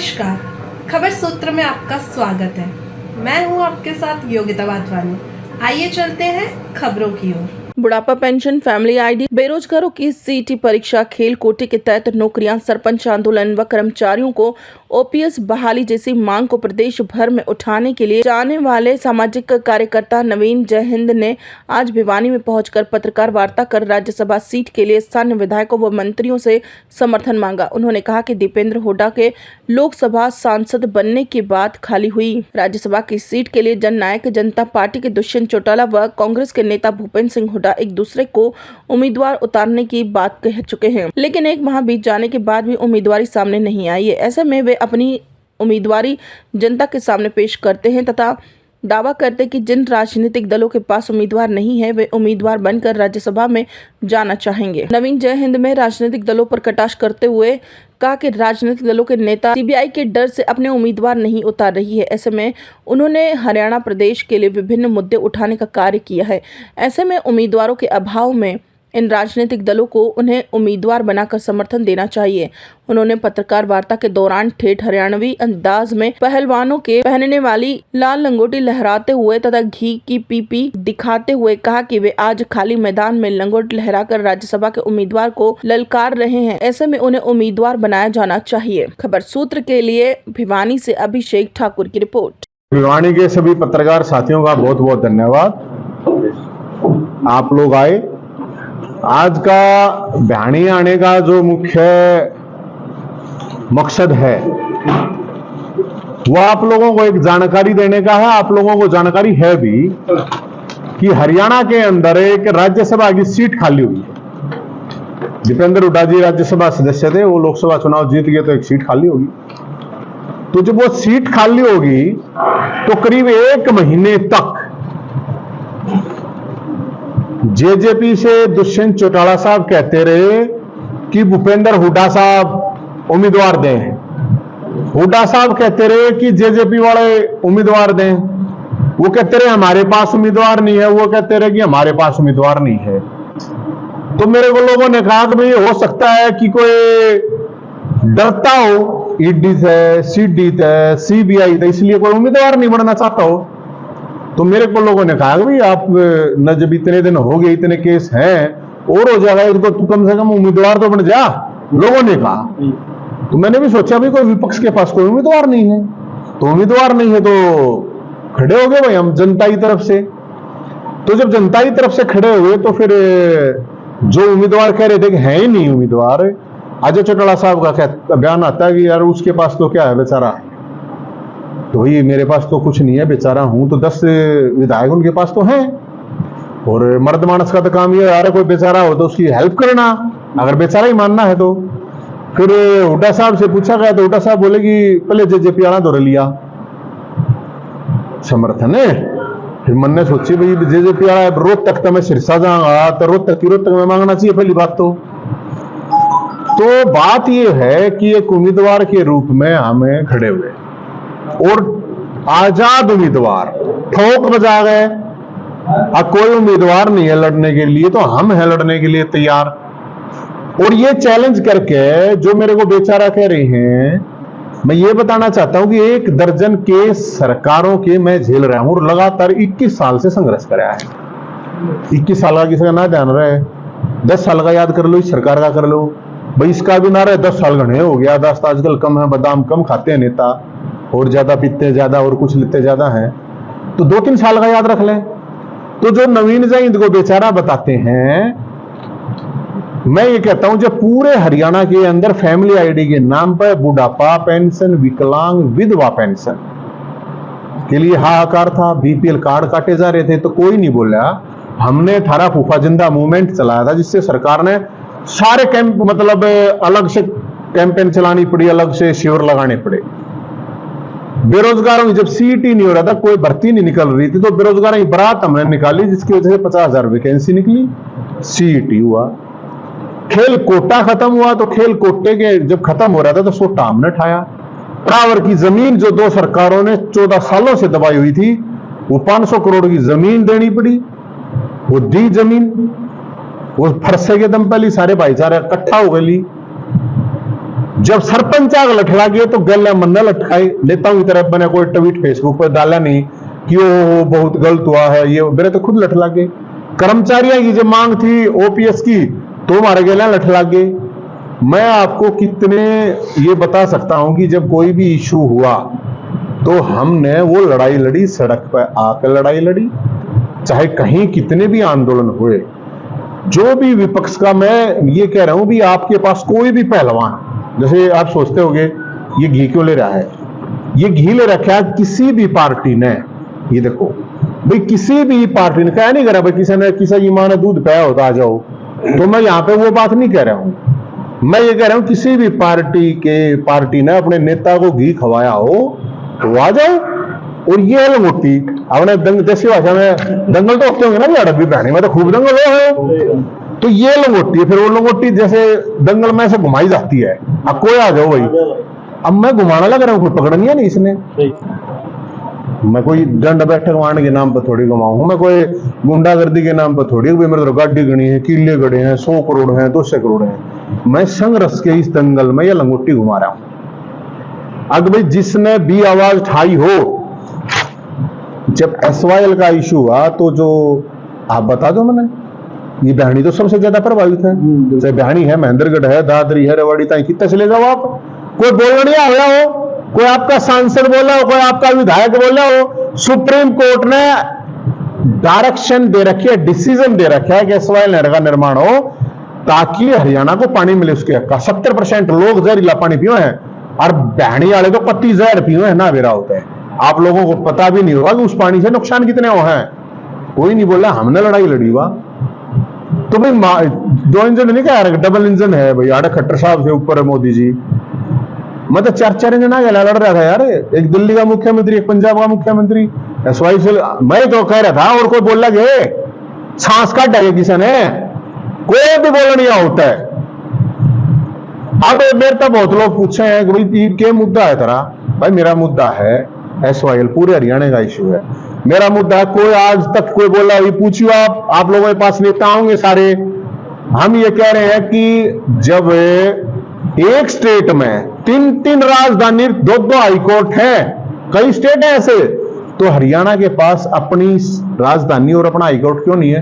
नमस्कार, खबर सूत्र में आपका स्वागत है। मैं हूं आपके साथ योगिता वाधवानी। आइए चलते हैं खबरों की ओर। बुढ़ापा पेंशन, फैमिली आईडी, बेरोजगारों की सीटी परीक्षा, खेल कोटे के तहत नौकरियां, सरपंच आंदोलन व कर्मचारियों को ओपीएस बहाली जैसी मांग को प्रदेश भर में उठाने के लिए जाने वाले सामाजिक कार्यकर्ता नवीन जयहिंद ने आज भिवानी में पहुंचकर पत्रकार वार्ता कर राज्यसभा सीट के लिए स्थानीय विधायकों व मंत्रियों से समर्थन मांगा। उन्होंने कहा कि दीपेंद्र हुड्डा के लोकसभा सांसद बनने के बाद खाली हुई राज्यसभा की सीट के लिए जननायक जनता पार्टी के दुष्यंत चौटाला व कांग्रेस के नेता भूपेंद्र सिंह हुड्डा एक दूसरे को उम्मीदवार उतारने की बात कह चुके हैं, लेकिन एक माह बीत जाने के बाद भी उम्मीदवारी सामने नहीं आई है। ऐसे में वे अपनी उम्मीदवारी जनता के सामने पेश करते हैं तथा दावा करते कि जिन राजनीतिक दलों के पास उम्मीदवार नहीं है वे उम्मीदवार बनकर राज्यसभा में जाना चाहेंगे। नवीन जयहिंद में राजनीतिक दलों पर कटाक्ष करते हुए कहा कि राजनीतिक दलों के नेता सीबीआई के डर से अपने उम्मीदवार नहीं उतार रही है। ऐसे में उन्होंने हरियाणा प्रदेश के लिए विभिन्न मुद्दे उठाने का कार्य किया है। ऐसे में उम्मीदवारों के अभाव में इन राजनीतिक दलों को उन्हें उम्मीदवार बनाकर समर्थन देना चाहिए। उन्होंने पत्रकार वार्ता के दौरान ठेठ हरियाणवी अंदाज में पहलवानों के पहनने वाली लाल लंगोटी लहराते हुए तथा घी की पीपी दिखाते हुए कहा कि वे आज खाली मैदान में लंगोटी लहराकर राज्यसभा के उम्मीदवार को ललकार रहे हैं। ऐसे में उन्हें उम्मीदवार बनाया जाना चाहिए। खबर सूत्र के लिए भिवानी से अभिषेक ठाकुर की रिपोर्ट। भिवानी के सभी पत्रकार साथियों का बहुत बहुत धन्यवाद। आप लोग आए। आज का भिवानी आने का जो मुख्य मकसद है वो आप लोगों को एक जानकारी देने का है। आप लोगों को जानकारी है भी कि हरियाणा के अंदर एक राज्यसभा की सीट खाली हुई है। दीपेंद्र हुड्डा जी राज्यसभा सदस्य थे, वो लोकसभा चुनाव जीत गए तो एक सीट खाली होगी। तो जब वो सीट खाली होगी तो करीब एक महीने तक जेजेपी से दुष्यंत चौटाला साहब कहते रहे कि भूपेंद्र हुड्डा साहब उम्मीदवार दें। हुड्डा साहब कहते रहे कि जेजेपी वाले उम्मीदवार दें। वो कहते रहे हमारे पास उम्मीदवार नहीं है, वो कहते रहे कि हमारे पास उम्मीदवार नहीं है। तो मेरे को लोगों ने कहा कि भाई हो सकता है कि कोई डरता हो ईडी से, सीडी से, सीबीआई से, इसलिए कोई उम्मीदवार नहीं बनना चाहता हो। तो मेरे को लोगों ने कहा कि भाई आप न जब इतने दिन हो गए, इतने केस हैं और हो जाएगा, इनको तू कम से कम उम्मीदवार तो बन जा, लोगों ने कहा। तो मैंने भी सोचा भी कोई विपक्ष के पास कोई उम्मीदवार नहीं है, तो उम्मीदवार नहीं है तो खड़े हो गए भाई हम जनता की तरफ से। तो जब जनता की तरफ से खड़े हुए तो फिर जो उम्मीदवार कह रहे थे कि है ही नहीं उम्मीदवार, अजय चौटाला साहब का बयान आता है कि यार उसके पास तो क्या है बेचारा, तो ये मेरे पास तो कुछ नहीं है, बेचारा हूं तो 10 विधायक उनके पास तो हैं। और मर्द मानस का तो काम ये यार कोई बेचारा हो तो उसकी हेल्प करना, अगर बेचारा ही मानना है तो। फिर हुड्डा साहब से पूछा गया तो हुड्डा साहब बोले कि पहले जेजेपी आना दौड़ लिया समर्थन है। फिर मन ने सोची भाई जेजेपी आया रोज तक तो मैं सिरसा जाऊंगा तो रोज तक मैं मांगना चाहिए पहली बात तो बात ये है कि एक उम्मीदवार के रूप में हमें खड़े हुए और आजाद उम्मीदवार ठोक बजा गए। अब कोई उम्मीदवार नहीं है लड़ने के लिए, तो हम हैं लड़ने के लिए तैयार। और ये चैलेंज करके जो मेरे को बेचारा कह रहे हैं, मैं ये बताना चाहता हूं कि 1 दर्जन के सरकारों के मैं झेल रहा हूं और लगातार 21 साल से संघर्ष कर रहा है। 21 साल का किसी का ना ध्यान रहे, 10 साल का याद कर लो, इस सरकार का कर लो भाई, इसका भी ना रहे 10 साल घने हो गया। 10 आजकल कम है, बादाम कम खाते हैं नेता, और ज्यादा पीते ज्यादा और कुछ लेते ज्यादा है, तो 2-3 साल का याद रख लें। तो जो नवीन जयहिंद को बेचारा बताते हैं, मैं ये कहता हूं जब पूरे हरियाणा के अंदर फैमिली आईडी के नाम पर बुढ़ापा पेंशन, विकलांग, विधवा पेंशन के लिए हाहाकार था, बीपीएल कार्ड काटे जा रहे थे, तो कोई नहीं बोला। हमने 18 फूफा जिंदा मूवमेंट चलाया था, जिससे सरकार ने सारे कैंप मतलब अलग से कैंपेन चलानी पड़ी, अलग से शिविर लगाने पड़े। बेरोजगारों की जब सीट ही नहीं हो रहा था, कोई भर्ती नहीं निकल रही थी, तो बेरोजगारों की बारात हमने निकाली, जिसकी वजह से 50,000 वैकेंसी निकली, सीट ही हुआ। खेल कोटा खत्म हुआ, तो खेल कोटे के जब खत्म हो रहा था तो सोटा हमने उठाया। टावर की जमीन जो 2 सरकारों ने 14 सालों से दबाई हुई थी, वो 500 करोड़ की जमीन देनी पड़ी, वो दी जमीन, वो फरसे के दम पर ली, सारे भाईचारे इकट्ठा हो गए ली। जब सरपंच आग लठला गए तो गले मन न लटकाए, नेताओं की तरफ मैंने कोई ट्वीट फेसबुक पर डाला नहीं कि वो बहुत गलत हुआ है, ये मेरे तो खुद लठला गए। कर्मचारियों की जो मांग थी ओपीएस की तो हमारे गले लठला गए। मैं आपको कितने ये बता सकता हूं कि जब कोई भी इशू हुआ तो हमने वो लड़ाई लड़ी, सड़क पर आकर लड़ाई लड़ी, चाहे कहीं कितने भी आंदोलन हुए। जो भी विपक्ष का, मैं ये कह रहा हूं भी आपके पास कोई भी पहलवान, जैसे आप सोचते होंगे ये घी क्यों ले रहा है, ये घी ले रखा है किसी भी पार्टी ने। ये देखो भाई, किसी भी पार्टी ने क्या नहीं करा भाई, किसी की मां ने दूध पाया होता आ जाओ, तो मैं यहां पे वो बात नहीं कह रहा हूं। मैं ये कह रहा हूं किसी भी पार्टी ने अपने नेता को घी खवाया हो तो आ जाओ। और ये लंगोटी अपने देसी भाषा में दंगल तो होते होंगे ना, लड़क भी बहनी में तो खूब दंगल हो, तो ये लंगोटी है। फिर वो लंगोटी जैसे दंगल में से घुमाई जाती है, अब कोई आ जाओ भाई। अब मैं घुमाना लग रहा हूं, कोई पकड़ नहीं है नहीं इसने। मैं कोई दंड बैठक वाण के नाम पर थोड़ी घुमाऊं, मैं कोई गुंडागर्दी के नाम पर थोड़ी, मेरे तो गाड़ी गणी है, किले गड़े हैं, 100 करोड़ हैं, 200 करोड़ हैं। मैं संघर्ष के इस दंगल में ये लंगोटी घुमा रहा हूं। अगर भाई जिसने भी आवाज उठाई हो, जब एसवाईएल का इशू हुआ तो जो आप बता दो, मैंने ये बहनी तो सबसे ज्यादा प्रभावित है। चाहे बहनी है, महेंद्रगढ़ है, दादरी है, रेवाड़ी तक कितना चले जाओ आप, कोई बोलना नहीं आ रहा हो, कोई आपका सांसद बोला हो, कोई आपका विधायक बोला हो। सुप्रीम कोर्ट ने डायरेक्शन दे रखी है, डिसीजन दे रखा है कि एसवाईएल नहर का निर्माण हो ताकि हरियाणा को पानी मिले उसके हक का। 70% लोग जहरीला पानी पियो हैं और बहनी वाले तो पत्ती जहर पियो है ना, बेरा होता है। आप लोगों को पता भी नहीं होगा कि उस पानी से नुकसान कितने हो हैं। कोई नहीं बोला हमने लड़ाई लड़ी हुआ। तो भाई 2 इंजन नहीं कह रहा, डबल इंजन है भाई। आड़े खट्टर साहब से ऊपर है मोदी जी, मैं तो 4 इंजन आ गया लड़ रहा था यार। एक दिल्ली का मुख्यमंत्री, एक पंजाब का मुख्यमंत्री, एसवाई से मैं तो कह रहा था। और कोई बोल लगे सांस काट डाले किसी ने, कोई भी बोलना नहीं होता है। अब मेरे तो बहुत लोग पूछे हैं कि भाई क्या मुद्दा है तेरा। भाई मेरा मुद्दा है एसवाईएल, पूरे हरियाणा का इशू है। मेरा मुद्दा है, कोई आज तक कोई बोला, ये पूछियो आप लोगों के पास नेता होंगे सारे। हम ये कह रहे हैं कि जब एक स्टेट में 3 राजधानी, 2 हाईकोर्ट है, कई स्टेट है ऐसे, तो हरियाणा के पास अपनी राजधानी और अपना हाईकोर्ट क्यों नहीं है?